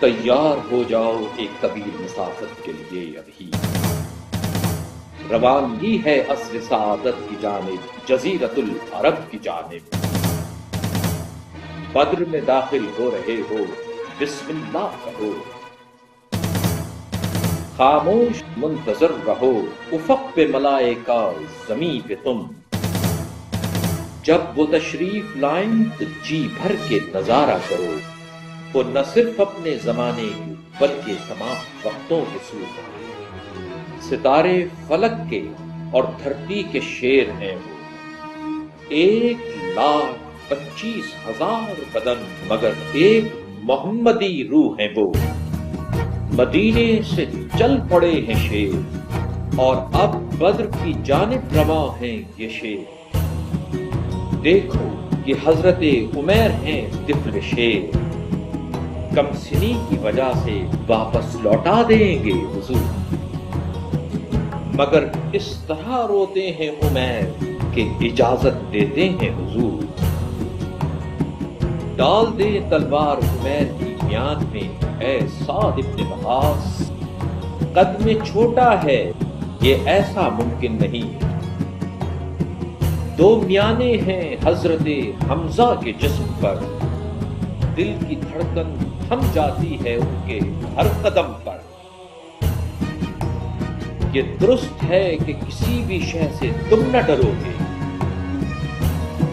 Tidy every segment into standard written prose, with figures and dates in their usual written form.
تیار ہو جاؤ ایک طویل مسافت کے لیے ابھی، روانگی ہے عصر سعادت کی جانب، جزیرت العرب کی جانب۔ بدر میں داخل ہو رہے ہو، بسم اللہ کہو، خاموش منتظر رہو، افق پہ ملائکہ زمین پہ تم، جب وہ تشریف لائیں تو جی بھر کے نظارہ کرو، وہ نہ صرف اپنے زمانے کی بلکہ تمام وقتوں کے سور، ستارے فلک کے اور دھرتی کے شیر ہیں وہ، 1,25,000 بدن مگر ایک محمدی روح ہیں وہ، مدینے سے چل پڑے ہیں شیر اور اب بدر کی جانب رواں ہیں یہ شیر، دیکھو یہ حضرت عمیر ہیں طفل شیر، کم سنی کی وجہ سے واپس لوٹا دیں گے حضور، مگر اس طرح روتے ہیں عمیر کہ اجازت دیتے ہیں حضور، ڈال دے تلوار عمیر کی میان میں اے سعد ابن وقاص، قد میں چھوٹا ہے یہ ایسا ممکن نہیں، 2 میانے ہیں حضرت حمزہ کے جسم پر، دل کی دھڑکن تھم جاتی ہے ان کے ہر قدم پر، یہ درست ہے کہ کسی بھی شے سے تم نہ ڈرو گے،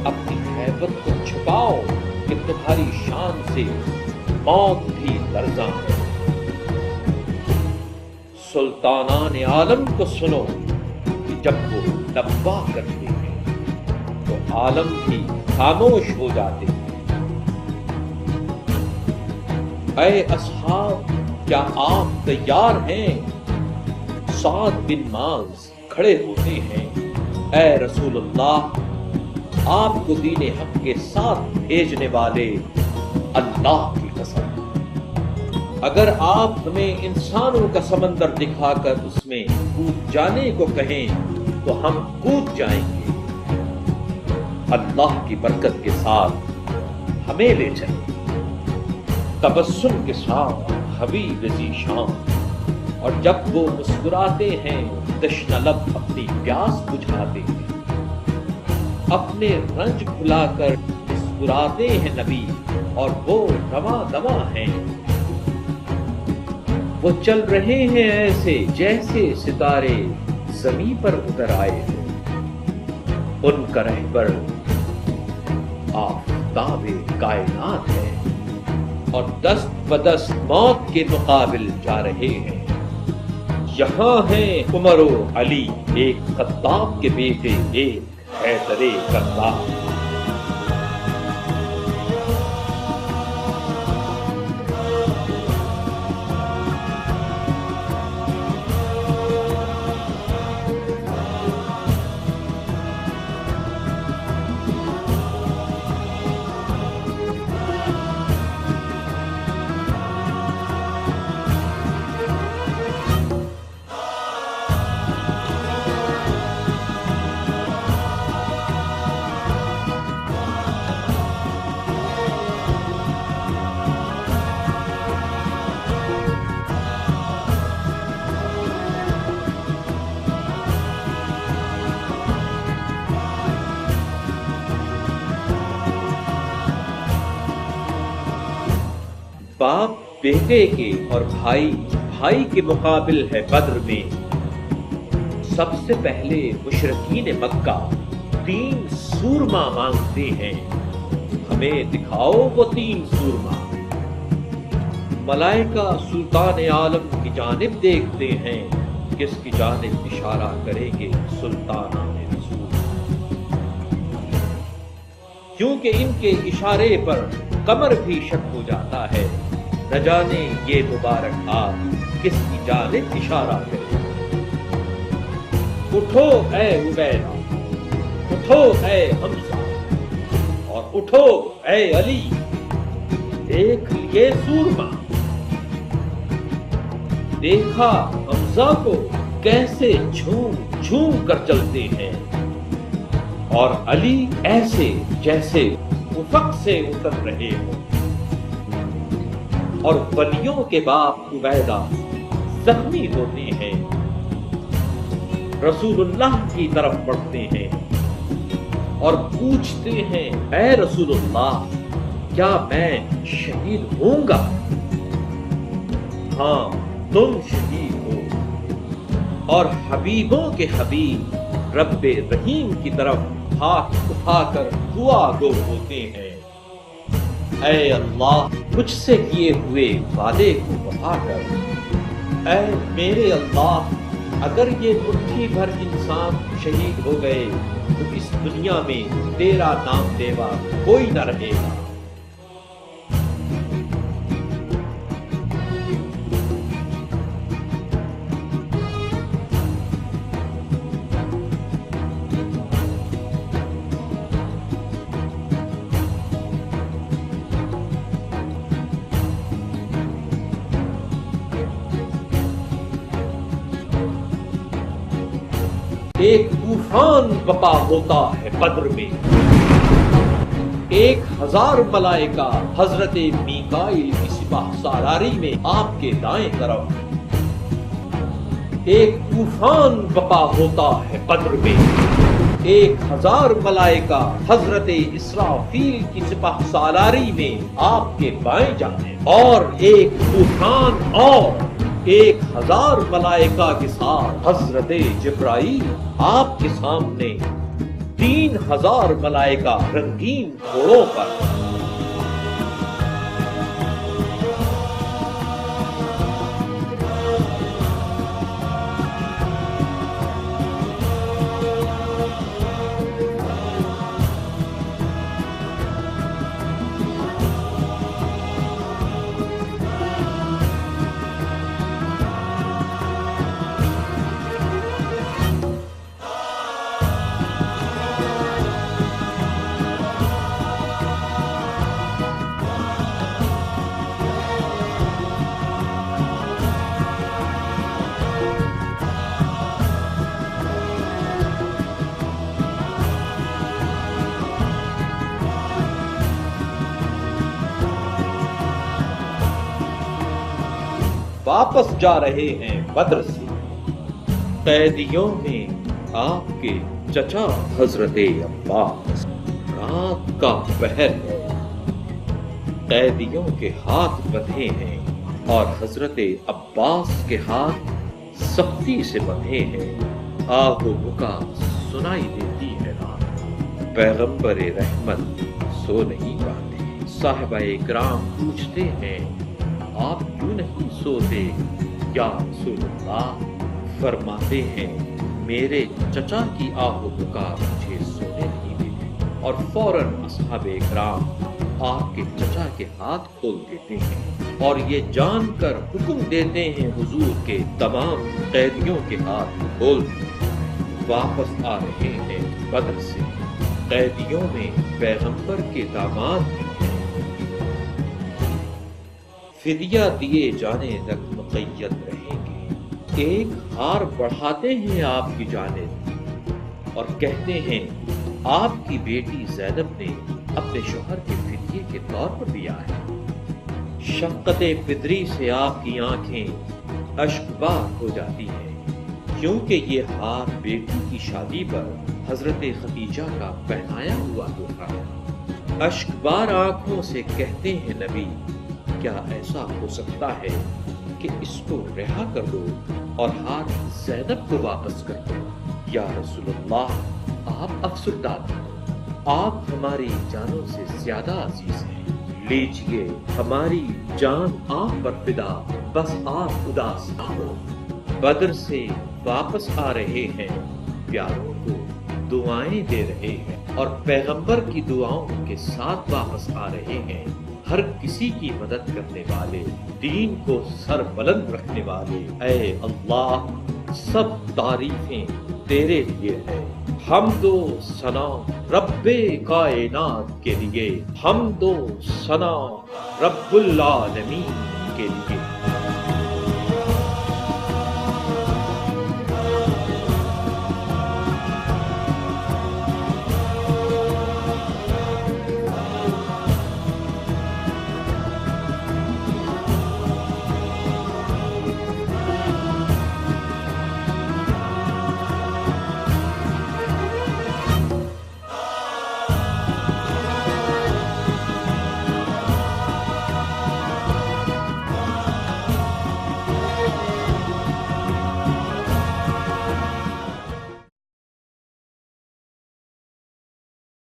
اپنی ہیبت کو چھپاؤ کہ تمہاری شان سے موت بھی لرزاں ہے، سلطانان عالم کو سنو کہ جب وہ لبا کرتے ہیں تو عالم بھی خاموش ہو جاتے ہیں، اے اصحاب کیا آپ تیار ہیں، سعد بن معاذ کھڑے ہوتے ہیں، اے رسول اللہ آپ کو دین حق کے ساتھ بھیجنے والے اللہ کی قسم، اگر آپ ہمیں انسانوں کا سمندر دکھا کر اس میں کود جانے کو کہیں تو ہم کود جائیں گے، اللہ کی برکت کے ساتھ ہمیں لے چلیں، تبسم کے ساتھ حبیب ذیشان، اور جب وہ مسکراتے ہیں تشنہ لب اپنی پیاس بجھاتے ہیں، اپنے رنج بھلا کر مسکراتے ہیں نبی اور وہ رواں دواں ہیں، وہ چل رہے ہیں ایسے جیسے ستارے زمیں پر اتر آئے ہوں، ان کا رہبر آفتاب کائنات ہے اور دست بدست موت کے مقابل جا رہے ہیں، یہاں ہیں عمر و علی ایک خطاب کے بیٹے، ایک حیدر کرار، باپ بیٹے کے اور بھائی بھائی کے مقابل ہے بدر میں، سب سے پہلے مشرکین مکہ 3 سورما مانگتے ہیں، ہمیں دکھاؤ وہ 3 سورما، ملائکہ سلطان عالم کی جانب دیکھتے ہیں، کس کی جانب اشارہ کریں گے سلطانان رسول، کیونکہ ان کے اشارے پر قمر بھی شک ہو جاتا ہے، نہ جانے یہ مبارک ہاتھ کس کی جانب اشارہ کرے، اٹھو اے عبیدہ، اٹھو اے حمزہ اور اٹھو اے علی، دیکھ لیے سورما، دیکھا حمزہ کو کیسے جھوم جھوم کر چلتے ہیں، اور علی ایسے جیسے افق سے اتر رہے ہوں، اور ولیوں کے باپ عبیدہ زخمی ہوتے ہیں، رسول اللہ کی طرف بڑھتے ہیں اور پوچھتے ہیں، اے رسول اللہ کیا میں شہید ہوں گا؟ ہاں تم شہید ہو۔ اور حبیبوں کے حبیب رب رحیم کی طرف ہاتھ اٹھا کر دعا گو ہوتے ہیں، اے اللہ مجھ سے کیے ہوئے وعدے کو وفا کر، اے میرے اللہ اگر یہ مٹھی بھر انسان شہید ہو گئے تو اس دنیا میں تیرا نام لیوا کوئی نہ رہے گا۔ ایک طوفان بپا ہوتا ہے بدر میں، 1000 ملائکہ حضرت میکائیل کی سپاہ سالاری میں آپ کے دائیں طرف۔ ایک طوفان بپا ہوتا ہے بدر میں، 1000 ملائکہ حضرت اسرافیل کی سپاہ سالاری میں آپ کے بائیں جانب، اور ایک طوفان اور 1000 ملائکہ کے ساتھ حضرت جبرائیل آپ کے سامنے، 3000 ملائکہ رنگین گھوڑوں پر۔ واپس جا رہے ہیں بدر سے، قیدیوں میں آپ کے چچا حضرت عباس، رات کا پہر ہے، قیدیوں کے ہاتھ بندھے ہیں اور حضرت عباس کے ہاتھ سختی سے بندھے ہیں، آہ و بکا سنائی دیتی ہے رات، پیغمبر رحمت سو نہیں پاتے، صاحبہ کرام پوچھتے ہیں آپ کیوں نہیں سوتے یا رسول اللہ؟ فرماتے ہیں میرے چچا کی آہ و بکا مجھے سونے نہیں دیتے، اور فوراً اصحاب اکرام آپ کے چچا کے ہاتھ کھول دیتے ہیں اور یہ جان کر حکم دیتے ہیں حضور کے تمام قیدیوں کے ہاتھ کھول دیں۔ واپس آ رہے ہیں بدر سے، قیدیوں میں پیغمبر کے داماد بھی ہیں، فدیہ دیے جانے تک مقید رہیں گے۔ ایک ہار بڑھاتے ہیں آپ کی جانب اور کہتے ہیں آپ کی بیٹی زینب نے اپنے شوہر کے فدیے کے طور پر دیا ہے۔ شفقت پدری سے آپ کی آنکھیں اشکبار ہو جاتی ہیں، کیونکہ یہ ہار بیٹی کی شادی پر حضرت خدیجہ کا پہنایا ہوا تحفہ ہے۔ اشکبار آنکھوں سے کہتے ہیں نبی کیا ایسا ہو سکتا ہے کہ اس کو رہا کر دو اور ہار زینب کو واپس کر دو؟ یا رسول اللہ آپ افسردہ ہیں، آپ ہماری جانوں سے زیادہ عزیز ہیں، لیجئے ہماری جان آپ پر فدا، بس آپ اداس نہ ہو۔ بدر سے واپس آ رہے ہیں، پیاروں کو دعائیں دے رہے ہیں اور پیغمبر کی دعاؤں کے ساتھ واپس آ رہے ہیں۔ ہر کسی کی مدد کرنے والے، دین کو سر بلند رکھنے والے، اے اللہ سب تعریفیں تیرے لیے ہے۔ حمد و ثنا رب کائنات کے لیے، حمد و ثنا رب العالمین کے لیے۔